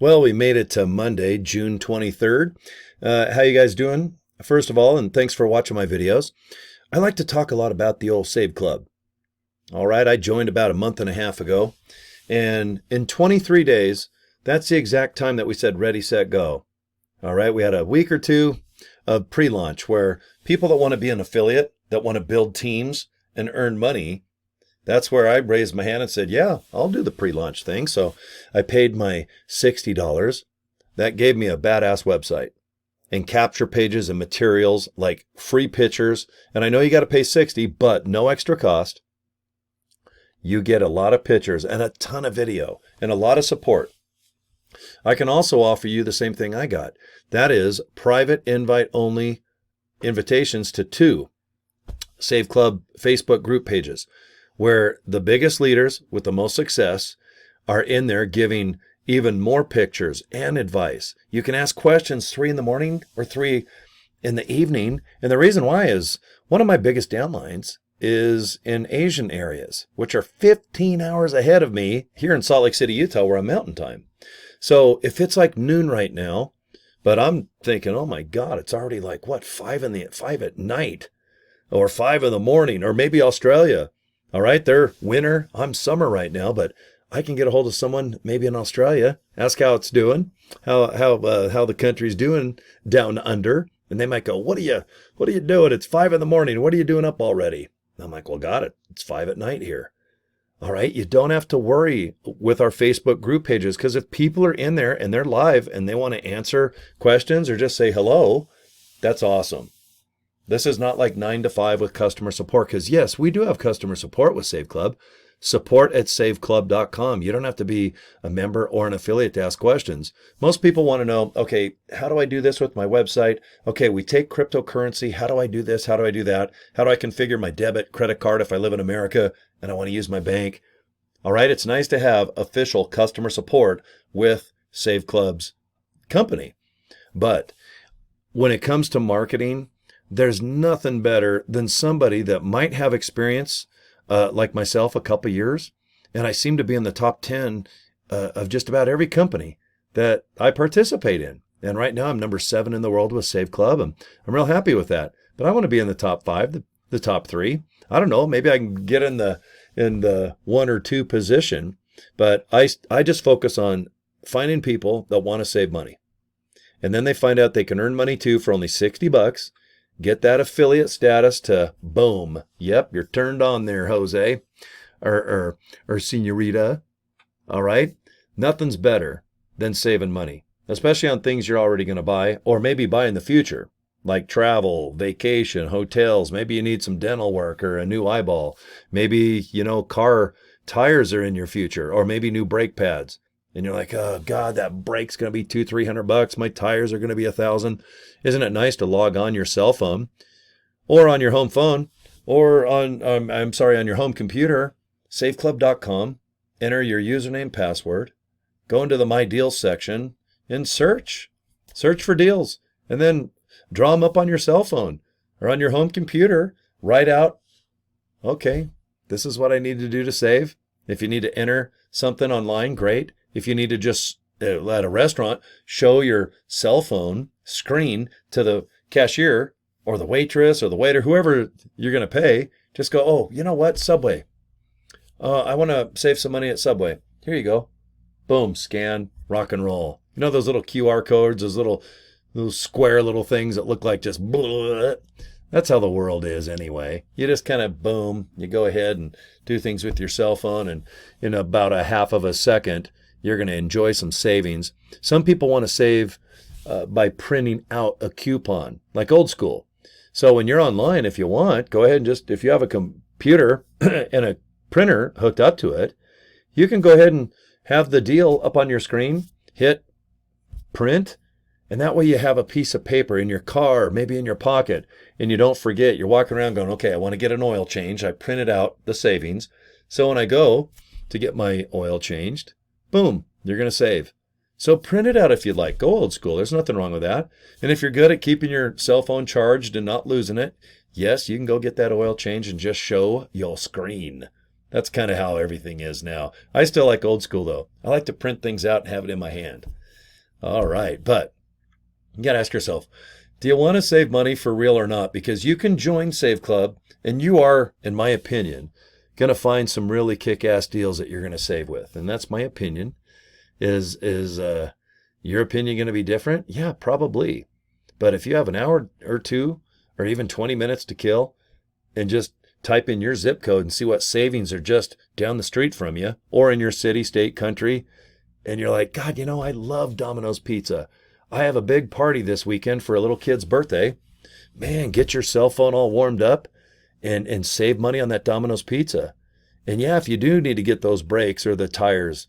Well, we made it to Monday, June 23rd. How you guys doing? First of all, and thanks for watching my videos. I like to talk a lot about the old Save Club. All right, I joined about a month and a half ago, and in 23 days, that's the exact time that we said ready, set, go. All right, we had a week or two of pre-launch where people that want to be an affiliate, that want to build teams and earn money, that's where I raised my hand and said, yeah, I'll do the pre-launch thing. So I paid my $60. That gave me a badass website and capture pages and materials like free pictures. And I know you got to pay 60, but no extra cost. You get a lot of pictures and a ton of video and a lot of support. I can also offer you the same thing I got. That is private invite only invitations to 2 Save Club Facebook group pages, where the biggest leaders with the most success are in there giving even more pictures and advice. You can ask questions 3 in the morning or 3 in the evening. And the reason why is one of my biggest downlines is in Asian areas, which are 15 hours ahead of me here in Salt Lake City, Utah, where I'm mountain time. So if it's like noon right now, but I'm thinking, oh my God, it's already like what, 5 at night or 5 in the morning, or maybe Australia. All right, they're winter. I'm summer right now, but I can get a hold of someone maybe in Australia, ask how it's doing, how the country's doing down under, and they might go, "What are you doing? It's 5 in the morning. What are you doing up already?" And I'm like, "Well, got it. It's 5 at night here." All right, you don't have to worry with our Facebook group pages, because if people are in there and they're live and they want to answer questions or just say hello, that's awesome. This is not like 9 to 5 with customer support, because yes, we do have customer support with Save Club. Support at saveclub.com. You don't have to be a member or an affiliate to ask questions. Most people want to know, okay, how do I do this with my website? Okay, we take cryptocurrency. How do I do this? How do I do that? How do I configure my debit, credit card if I live in America and I want to use my bank? All right, it's nice to have official customer support with Save Club's company. But when it comes to marketing, there's nothing better than somebody that might have experience like myself, a couple years, and I seem to be in the top 10 of just about every company that I participate in. And right now I'm number 7 in the world with Save Club, and I'm real happy with that. But I want to be in the top 5, the top 3. I don't know, maybe I can get in the 1 or 2 position, but I just focus on finding people that want to save money. And then they find out they can earn money too for only $60. Get that affiliate status to boom. Yep, you're turned on there, Jose or senorita. All right. Nothing's better than saving money, especially on things you're already going to buy or maybe buy in the future, like travel, vacation, hotels. Maybe you need some dental work or a new eyeball. Maybe, car tires are in your future, or maybe new brake pads. And you're like, oh God, that brake's going to be $200-300. My tires are going to be $1,000. Isn't it nice to log on your cell phone or on your home phone or on your home computer, saveclub.com, enter your username, password, go into the My Deals section and search for deals, and then draw them up on your cell phone or on your home computer, write out, okay, this is what I need to do to save. If you need to enter something online, great. If you need to just, at a restaurant, show your cell phone screen to the cashier or the waitress or the waiter, whoever you're going to pay, just go, oh, you know what? Subway. I want to save some money at Subway. Here you go. Boom, scan, rock and roll. You know those little QR codes, those little square little things that look like just blah. That's how the world is anyway. You just kind of boom, you go ahead and do things with your cell phone, and in about a half of a second, you're going to enjoy some savings. Some people want to save by printing out a coupon, like old school. So when you're online, if you want, go ahead and just, if you have a computer and a printer hooked up to it, you can go ahead and have the deal up on your screen, hit print, and that way you have a piece of paper in your car, maybe in your pocket, and you don't forget. You're walking around going, okay, I want to get an oil change. I printed out the savings. So when I go to get my oil changed, boom, you're going to save. So print it out if you'd like. Go old school. There's nothing wrong with that. And if you're good at keeping your cell phone charged and not losing it, yes, you can go get that oil change and just show your screen. That's kind of how everything is now. I still like old school, though. I like to print things out and have it in my hand. All right. But you got to ask yourself, do you want to save money for real or not? Because you can join Save Club and you are, in my opinion, going to find some really kick-ass deals that you're going to save with. And that's my opinion. Is your opinion going to be different? Yeah, probably. But if you have an hour or two or even 20 minutes to kill and just type in your zip code and see what savings are just down the street from you or in your city, state, country, and you're like, God, I love Domino's Pizza. I have a big party this weekend for a little kid's birthday. Man, get your cell phone all warmed up and save money on that Domino's Pizza. And yeah, if you do need to get those brakes or the tires,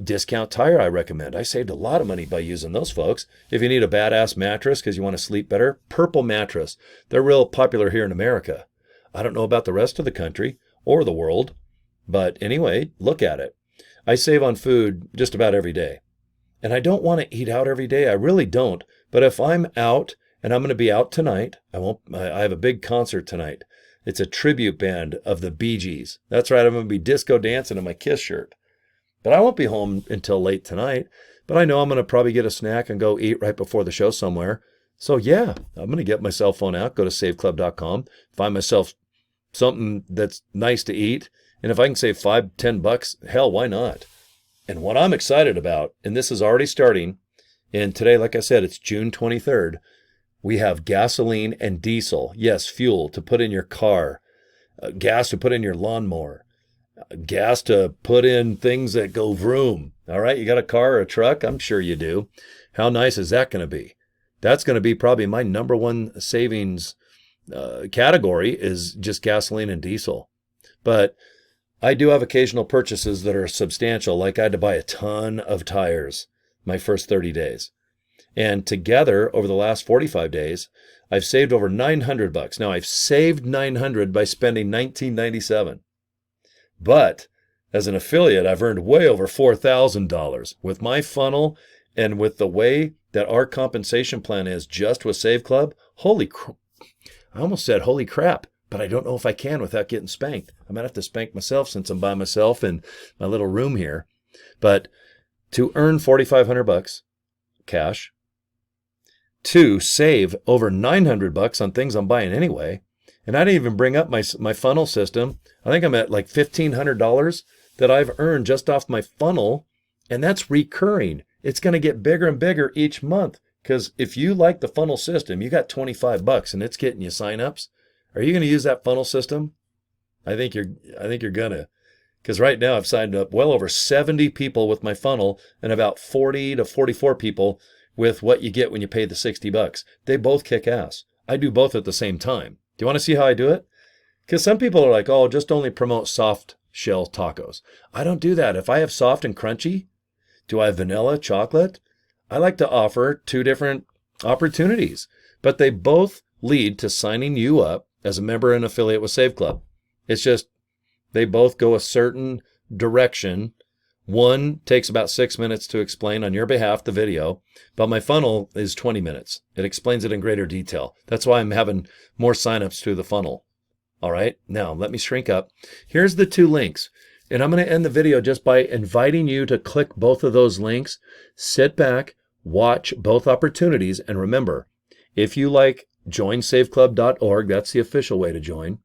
Discount Tire I recommend. I saved a lot of money by using those folks. If you need a badass mattress because you want to sleep better, Purple Mattress. They're real popular here in America. I don't know about the rest of the country or the world, but anyway, look at it. I save on food just about every day. And I don't want to eat out every day. I really don't. But if I'm out, and I'm going to be out tonight, I have a big concert tonight. It's a tribute band of the Bee Gees. That's right, I'm going to be disco dancing in my Kiss shirt. But I won't be home until late tonight. But I know I'm going to probably get a snack and go eat right before the show somewhere. So yeah, I'm going to get my cell phone out, go to saveclub.com, find myself something that's nice to eat. And if I can save $5-10, hell, why not? And what I'm excited about, and this is already starting, and today, like I said, it's June 23rd, we have gasoline and diesel. Yes, fuel to put in your car, gas to put in your lawnmower, gas to put in things that go vroom. All right, you got a car or a truck? I'm sure you do. How nice is that going to be? That's going to be probably my number one savings category is just gasoline and diesel. But I do have occasional purchases that are substantial, like I had to buy a ton of tires my first 30 days. And together, over the last 45 days, I've saved over $900. Now, I've saved $900 by spending $19.97. But as an affiliate, I've earned way over $4,000 with my funnel and with the way that our compensation plan is just with Save Club. I almost said holy crap. But I don't know if I can without getting spanked. I might have to spank myself since I'm by myself in my little room here. But to earn $4,500 cash, to save over $900 on things I'm buying anyway, and I didn't even bring up my funnel system. I think I'm at like $1,500 that I've earned just off my funnel, and that's recurring. It's going to get bigger and bigger each month because if you like the funnel system, you got $25 and it's getting you signups. Are you going to use that funnel system? I think you're gonna, because right now I've signed up well over 70 people with my funnel and about 40 to 44 people with what you get when you pay the $60. They both kick ass. I do both at the same time. Do you want to see how I do it? Because some people are like, oh, just only promote soft shell tacos. I don't do that. If I have soft and crunchy, do I have vanilla, chocolate? I like to offer two different opportunities, but they both lead to signing you up as a member and affiliate with Save Club. It's just they both go a certain direction. One takes about 6 minutes to explain on your behalf the video, but my funnel is 20 minutes. It explains it in greater detail. That's why I'm having more signups through the funnel. All right, now let me shrink up. Here's the two links, and I'm going to end the video just by inviting you to click both of those links. Sit back, watch both opportunities, and remember, if you like joinsaveclub.org, that's the official way to join.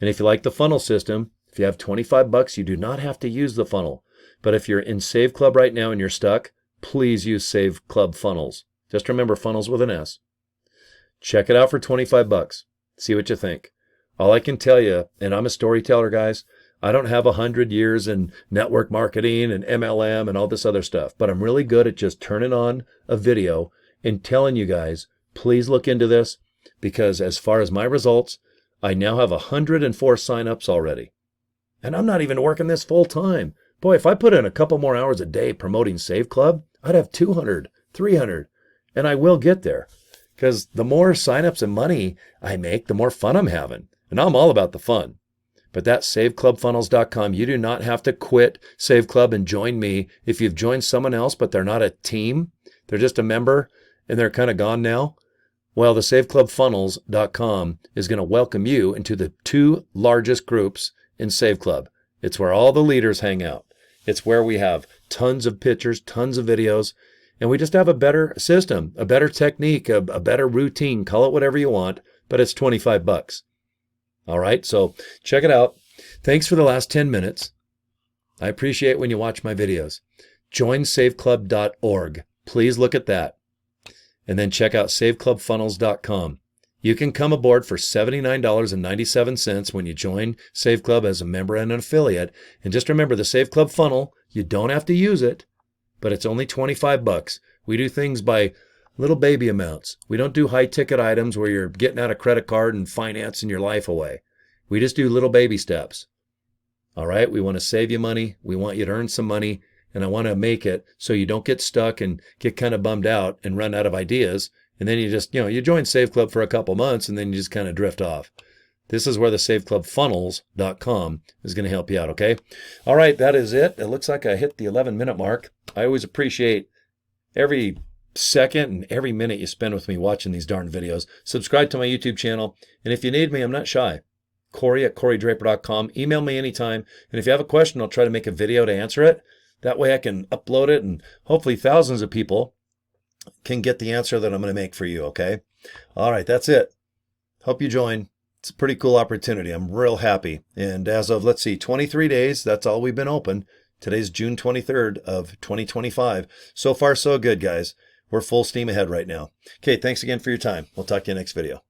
And if you like the funnel system, if you have $25, you do not have to use the funnel. But if you're in Save Club right now and you're stuck, please use Save Club funnels. Just remember funnels with an S. Check it out for $25. See what you think. All I can tell you, and I'm a storyteller, guys, I don't have 100 years in network marketing and MLM and all this other stuff, but I'm really good at just turning on a video and telling you guys, please look into this. Because as far as my results, I now have 104 signups already. And I'm not even working this full time. Boy, if I put in a couple more hours a day promoting Save Club, I'd have 200, 300, and I will get there. Because the more signups and money I make, the more fun I'm having. And I'm all about the fun. But that's saveclubfunnels.com. You do not have to quit Save Club and join me. If you've joined someone else, but they're not a team, they're just a member, and they're kind of gone now, well, the saveclubfunnels.com is going to welcome you into the two largest groups in Save Club. It's where all the leaders hang out. It's where we have tons of pictures, tons of videos, And we just have a better system, a better technique, a better routine, call it whatever you want, but it's 25 bucks. All right, so check it out. Thanks for the last 10 minutes. I appreciate when you watch my videos. Joinsaveclub.org. Please look at that. And then check out saveclubfunnels.com. You can come aboard for $79.97 when you join Save Club as a member and an affiliate. And just remember, the Save Club funnel, you don't have to use it, but it's only 25 bucks. We do things by little baby amounts. We don't do high ticket items where you're getting out a credit card and financing your life away. We just do little baby steps. All right, we want to save you money. We want you to earn some money. And I want to make it so you don't get stuck and get kind of bummed out and run out of ideas. And then you just, you join Save Club for a couple months and then you just kind of drift off. This is where the saveclubfunnels.com is going to help you out, okay? All right, that is it. It looks like I hit the 11-minute mark. I always appreciate every second and every minute you spend with me watching these darn videos. Subscribe to my YouTube channel. And if you need me, I'm not shy. Cory at CoryDraper.com. Email me anytime. And if you have a question, I'll try to make a video to answer it. That way I can upload it and hopefully thousands of people can get the answer that I'm going to make for you, okay? All right, that's it. Hope you join. It's a pretty cool opportunity. I'm real happy. And as of, 23 days, that's all we've been open. Today's June 23rd of 2025. So far, so good, guys. We're full steam ahead right now. Okay, thanks again for your time. We'll talk to you next video.